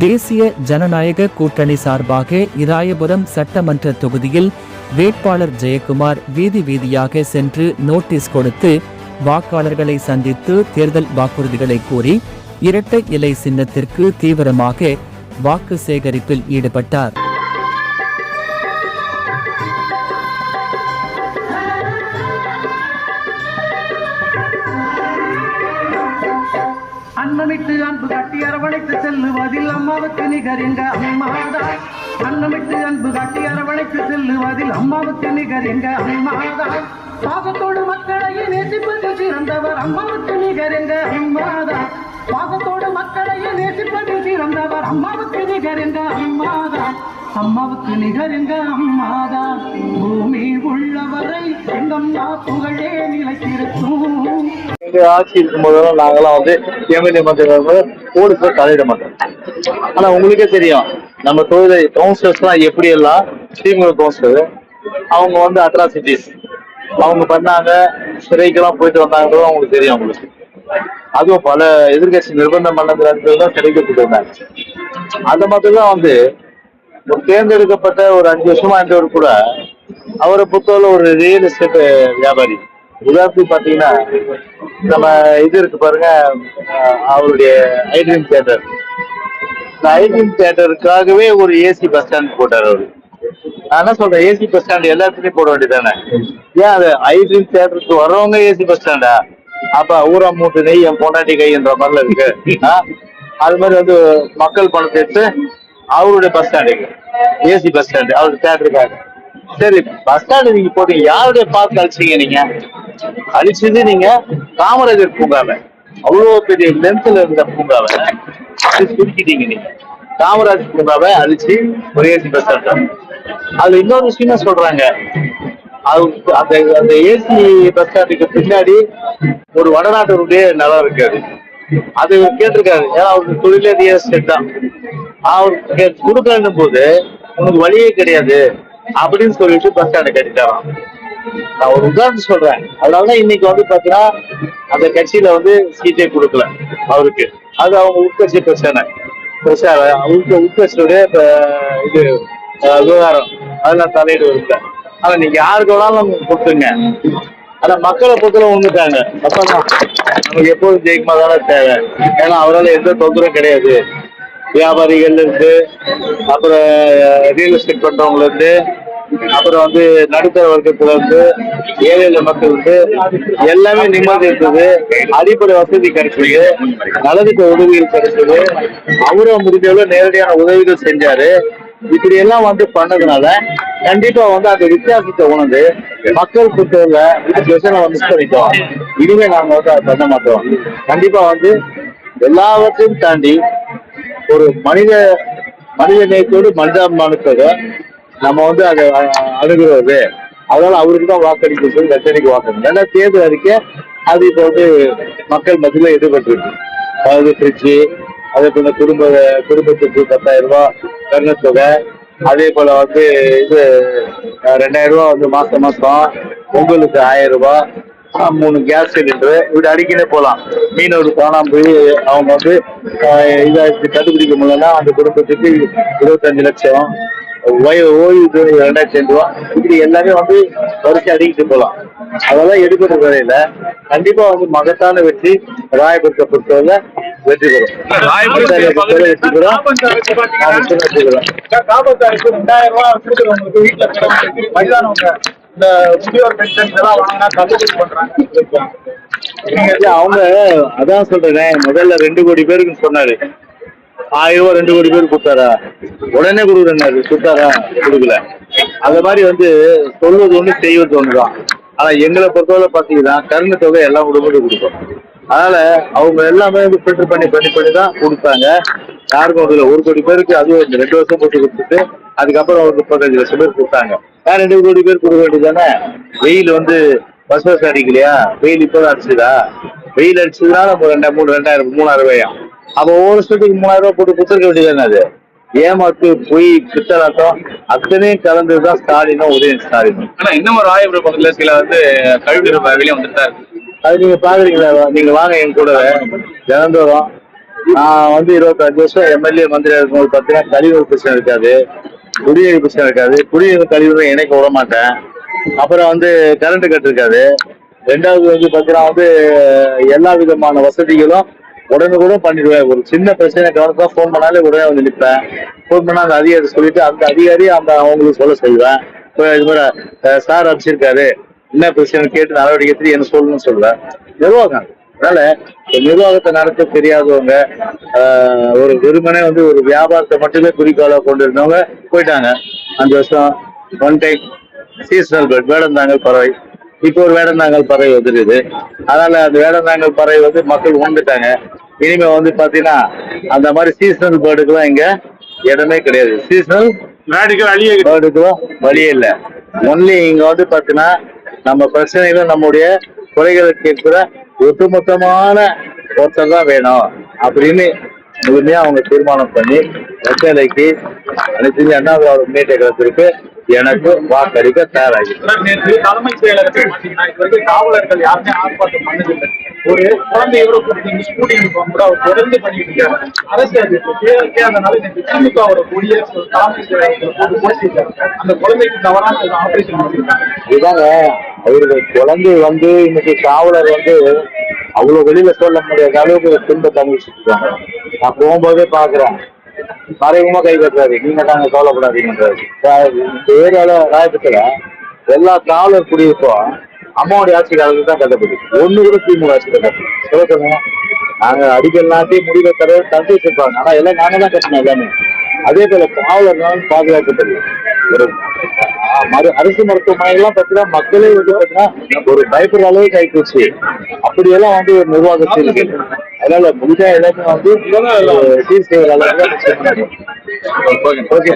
தேசிய ஜனநாயக கூட்டணி சார்பாக இராயபுரம் சட்டமன்ற தொகுதியில் வேட்பாளர் ஜெயக்குமார் வீதி வீதியாக சென்று நோட்டீஸ் கொடுத்து வாக்காளர்களை சந்தித்து தேர்தல் வாக்குறுதிகளை கூறி இரட்டை இலை சின்னத்திற்கு தீவிரமாக வாக்கு சேகரிப்பில் ஈடுபட்டார். அன்னமிட்டு அன்பு காட்டி அரவணைத்து செல்லுவதில் அம்மாவுக்கு நிகர் எங்க அம்மாதா. அன்னமிட்டு அன்பு காட்டி அரவணைத்து செல்லுவதில் அம்மாவுக்கு நிகர் எங்க அம்மாதா. பாசத்தோடு மக்களையே நேசிப்பதில் சிறந்தவர் அம்மாவுக்கு நிகர் எங்க அம்மாதா. பாசத்தோடு மக்களையே நேசிப்பதில் சிறந்தவர் அம்மாவுக்கு நிகர் எங்க அம்மாதா. அம்மாவுக்கு நிகர் எங்க அம்மாதா. பூமி உள்ளவரை எங்கம்மா புகழே நிலைத்திருக்கும். ஆட்சி இருக்கும் போதெல்லாம் நாங்கெல்லாம் எம்எல்ஏ மந்திரம் போலீஸ்ல தலையிட மாட்டோம். ஆனா உங்களுக்கே தெரியும் நம்ம தொகுதி கவுன்சிலர்ஸ் எல்லாம் எப்படி எல்லாம் திமுக கவுன்சிலர் அவங்க அட்ராசிட்டிஸ் அவங்க பண்ணாங்க, சிறைக்கெல்லாம் போயிட்டு வந்தாங்களோ அவங்களுக்கு தெரியும். அவங்களுக்கு அதுவும் பல எதிர்கட்சி நிர்பந்தம் பண்ணதுல தான் சிறைக்கு போயிட்டு வந்தாங்க. அந்த மாதிரிதான் ஒரு தேர்ந்தெடுக்கப்பட்ட ஒரு 5 வருஷமா இருந்தவர் கூட அவரை பொறுத்தவரை ஒரு ரியல் எஸ்டேட் வியாபாரி. உதாரணத்துக்கு பாத்தீங்கன்னா நம்ம இது இருக்கு பாருங்க, அவருடைய ஐட்ரீம் தியேட்டர். இந்த ஐட்ரீம் தியேட்டருக்காகவே ஒரு ஏசி பஸ் ஸ்டாண்ட் போட்டார் அவரு. நான் என்ன சொல்றேன், ஏசி பஸ் ஸ்டாண்ட் எல்லா இடத்துலயும் போட வேண்டியதானே? ஏன் அது ஐட்ரீம் தியேட்டருக்கு வர்றவங்க ஏசி பஸ் ஸ்டாண்டா? அப்ப ஊரா மூட்டு நெய் என் பொண்டாட்டி கைன்ற மாதிரில இருக்கு. அது மாதிரி மக்கள் பணத்தை எடுத்து அவருடைய பஸ் ஸ்டாண்டுக்கு ஏசி பஸ் ஸ்டாண்டு அவருடைய தியேட்டருக்காக. சரி, பஸ் ஸ்டாண்டு நீங்க போட்டீங்க, யாருடைய பார்த்து அழிச்சீங்க? நீங்க அழிச்சது நீங்க காமராஜர் பூங்காவை, அவ்வளவு பெரிய லென்த்ல இருந்த பூங்காவை சுருக்கிட்டீங்க. நீங்க காமராஜர் பூங்காவை அழிச்சு ஒரு ஏசி பஸ் ஸ்டாண்ட். அதுல இன்னொரு விஷயம் சொல்றாங்க, அந்த ஏசி பஸ் ஸ்டாண்டுக்கு பின்னாடி ஒரு வடநாட்டருடைய நிலம் இருக்காது. அது கேட்டிருக்காரு, ஏன்னா அவருக்கு தொழிலே ரியல் எஸ்டேட் தான். அவருக்கு கொடுக்கணும் போது உனக்கு வழியே கிடையாது அப்படின்னு சொல்லிட்டு பஸ் ஸ்டாண்டை கட்டிட்டாராம். நான் ஒரு உதாரணம் சொல்றேன். அதனாலதான் இன்னைக்கு பாத்தீங்கன்னா அந்த கட்சியில சீட்டே கொடுக்கல அவருக்கு. அது அவங்க உட்கட்சி பிரச்சனை. உட்கட்சியுடைய இது விவகாரம், அதெல்லாம் தலையிடு இருக்க. ஆனா நீங்க யாருக்கு வேணாலும் கொடுத்துருங்க. ஆனா மக்களை பொறுத்தவரை ஒண்ணுட்டாங்க, அப்பதான் நமக்கு எப்போதும் ஜெயிக்குமா தானே தேவை. ஏன்னா அவரால் எந்த தொந்தரவும் கிடையாது. வியாபாரிகள்ல இருந்து, அப்புறம் ரியல் எஸ்டேட் பண்றவங்கல இருந்து, அப்புறம் நடுத்தர வர்க்கத்துல இருந்து, ஏழை மக்கள் இருந்து எல்லாமே நிம்மதி இருந்தது. அடிப்படை வசதி கிடைச்சது, நலத்துக்கு உதவிகள் கிடைச்சது. அவரும் முடிஞ்சவரை நேரடியான உதவிகள் செஞ்சாரு. இப்படி எல்லாம் பண்ணதுனால கண்டிப்பா அந்த வித்தியாசத்தை உணர்ந்து மக்கள் புத்தகத்துல மிஸ் பண்ணிட்டோம். இனிமே நாங்க அதை பண்ண மாட்டோம். கண்டிப்பா எல்லாவற்றையும் தாண்டி ஒரு மனித நேயத்தோடு மனிதாபிமானத்தோட நம்ம அதை அணுகிறது. அதனால அவருக்கு தான் வாக்களிக்க சொல்லி ரஜினிக்கு வாக்களிக்கணும். ஏன்னா தேர்தல் அறிக்கை அது இப்போ மக்கள் மத்தியில ஈடுபட்டிருக்கு. அதாவது ஃப்ரிட்ஜு, அதே போல குடும்பத்துக்கு 10,000 ரூபாய் கருணத்தொகை, அதே போல இது 2000 ரூபாய் மாசம், பொங்கலுக்கு 1000 ரூபாய், 3 கேஸ் சிலிண்டரு, இப்படி அடிக்கவே போகலாம். மீனவர் காணாம போய் அவங்க இதாச்சு கண்டுபிடிக்க முடியலன்னா அந்த குடும்பத்துக்கு 25 லட்சம், ஓய்வு 2000 ரூபாய், இப்படி எல்லாமே வரிசை அடிக்கிட்டு போகலாம். அதெல்லாம் எடுக்கிற வேலையில கண்டிப்பா மகத்தான வெற்றி ராயபுரத்தை பொறுத்தவரை வெற்றி பெறும். வெற்றி பெறும். 2000 ரூபாய் இந்த முதியோர் பென்ஷன் எல்லாம் வாங்கினா தள்ளுபடி பண்றாங்க. அவங்க அதான் சொல்றேன், முதல்ல 2 கோடி பேருக்கு சொன்னாரு. 1000 ரூபாய் 2 கோடி பேருக்கு கொடுத்தாரா? உடனே கொடுக்குறாரு. கொடுத்தாரா? கொடுக்கல. அந்த மாதிரி சொல்வது ஒண்ணு செய்வது ஒண்ணுதான். ஆனா எங்களை பொறுத்தவரை பாத்தீங்கன்னா கருணை தொகை எல்லாம் குடும்பத்துக்கு கொடுப்போம். அதனால அவங்க எல்லாமே ஃபில்டர் பண்ணி தான் கொடுத்தாங்க. யாருக்கும் 1 கோடி பேருக்கு அதுவும் 2 வருஷம் போட்டு கொடுத்துட்டு அதுக்கப்புறம் 35 லட்சம் பேர் கொடுத்தாங்க. 2 கோடி பேர் கொடுக்க வேண்டியதானே? வெயில் பஸ் அடிக்கலையா? வெயில் இப்பதான் அடிச்சுதா? வெயில் அடிச்சதுனால 3000 ரூபாயா? அப்ப ஒவ்வொரு வருஷத்துக்கு 3000 ரூபாய் போட்டு கொடுத்துருக்க வேண்டியதானே? அது ஏமாத்து, பொய், பித்தலாட்டம் அத்தனையும் கலந்ததுதான் ஸ்டாலினும் உதயம் ஸ்டாலினும். ஆனா இன்னும் ராயபுரம் பக்கத்துல சில கழிவுநீர் வெளியே வந்துட்டு தான் இருக்கு. அது நீங்க பாக்குறீங்களா? நீங்க வாங்க என் கூட தினந்தோறும் நான் வந்து 25 வருஷம் எம்எல்ஏ மந்திரியா இருக்கும்போது பார்த்தீங்கன்னா கழிவு பிரச்சனை இருக்காது, குடிநீர் பிரச்சனை இருக்காது. குடிநீர் கழிவு இணைக்க விட மாட்டேன். அப்புறம் வந்து கரண்ட் கட் இருக்காது. ரெண்டாவது வந்து பார்த்தீங்கன்னா வந்து எல்லா விதமான வசதிகளும் உடனுக்குடன் பண்ணிடுவேன். ஒரு சின்ன பிரச்சனை கவனத்தான் ஃபோன் பண்ணாலே உடனே வந்து நிற்பேன். ஃபோன் பண்ணா அந்த அதிகாரி சொல்லிட்டு அந்த அதிகாரி அவங்களுக்கு சொல்ல செய்வேன். இப்போ இது மாதிரி சார் அனுப்பிச்சிருக்காரு, என்ன பிரச்சனை கேட்டு நடவடிக்கை எடுத்து என்ன சொல்லணும்னு சொல்லுவேன். நிர்வாகம். அதனால நிர்வாகத்தை நடத்த தெரியாதவங்க, ஒரு வெறுமனே வந்து ஒரு வியாபாரத்தை மட்டுமே குறிக்கோளா கொண்டு இருந்தவங்க போயிட்டாங்க. 5 வருஷம் one time seasonal bird Vedanthangal பறவை. இப்போ ஒரு வேடந்தாங்கல் பறவை வந்துருக்குது. அதனால அந்த வேடந்தாங்கல் பறவை வந்து மக்கள் உணர்ந்துட்டாங்க. இனிமே வந்து பாத்தீங்கன்னா அந்த மாதிரி சீசனல் பேர்டுக்கெல்லாம் இங்க இடமே கிடையாது. சீசனல் பேர்டுக்கெல்லாம் வழியே இல்லை. ஒன்லி இங்க வந்து பாத்தீங்கன்னா நம்ம பிரச்சனைகளும் நம்முடைய குறைகளை கேட்கிற ஒட்டுமொத்தமான ஒருத்தர் தான் வேணும் அப்படின்னு முழுமையா அவங்க தீர்மானம் பண்ணி வெத்தலைக்கு அனைத்து அண்ணாதிராவிட முன்னேற்ற கழகத்திற்கு எனக்கு வாக்களிக்க தயாராகிட்டு. நேற்று தலைமை செயலகத்தில் பாத்தீங்கன்னா இது வரைக்கும் காவலர்கள் யாருமே ஆர்ப்பாட்டம் பண்ணதில்லை. ஒரு குழந்தையோட ஸ்கூட்டிங் கூட அவர் தொடர்ந்து பண்ணிட்டு இருக்காரு. அரசு அது தேவையானதுனால நேற்று திமுகவோட கொடிய தலைமை செயலகத்தில் போட்டு போட்டிருக்காரு. அந்த குழந்தைக்கு தவறான ஆபரேஷன் பண்ணிருக்காங்க. இதுதாங்க அவருக்கு குழந்தை வந்து இன்னைக்கு காவலர் வந்து அவ்வளவு வெளியில சொல்ல முடியாத அளவுக்கு துன்பத்தை அனுபவிச்சுட்டு நான் போகும்போதே பாக்குறேன். மறைமுகமா கை கட்டுறாரு, நீங்க தாங்க கவலைப்படாதீங்கன்றாரு. இந்த ஏரியால ராயபுரத்துல எல்லா காவலர் குடியிருப்போம் அம்மாவுடைய ஆட்சி காலத்துக்கு தான் கட்டப்பட்டுச்சு. ஒண்ணு கூட திமுக ஆட்சி கட்டப்படும். சொல்லுங்க, நாங்க அடிக்கல் நாட்டி முடிவை தடவை தடுத்து வச்சிருப்பாங்க. ஆனா எல்லாம் நாங்க தான் கட்டணும் எல்லாமே. அதே போல காவலர்கள் பாதுகாக்கப்பட்டது. ஒரு அரசு மருத்துவமனைகள்லாம் பார்த்தீங்கன்னா மக்களே வந்து பார்த்தீங்கன்னா ஒரு பயப்படுற அளவுக்கு ஆயிப்போச்சு. அப்படியெல்லாம் வந்து ஒரு நிர்வாகத்தில் இருக்கு. அதனால முடிஞ்சா எல்லாமே வந்து சீர் செய்கிற அளவுக்கு ஓகே.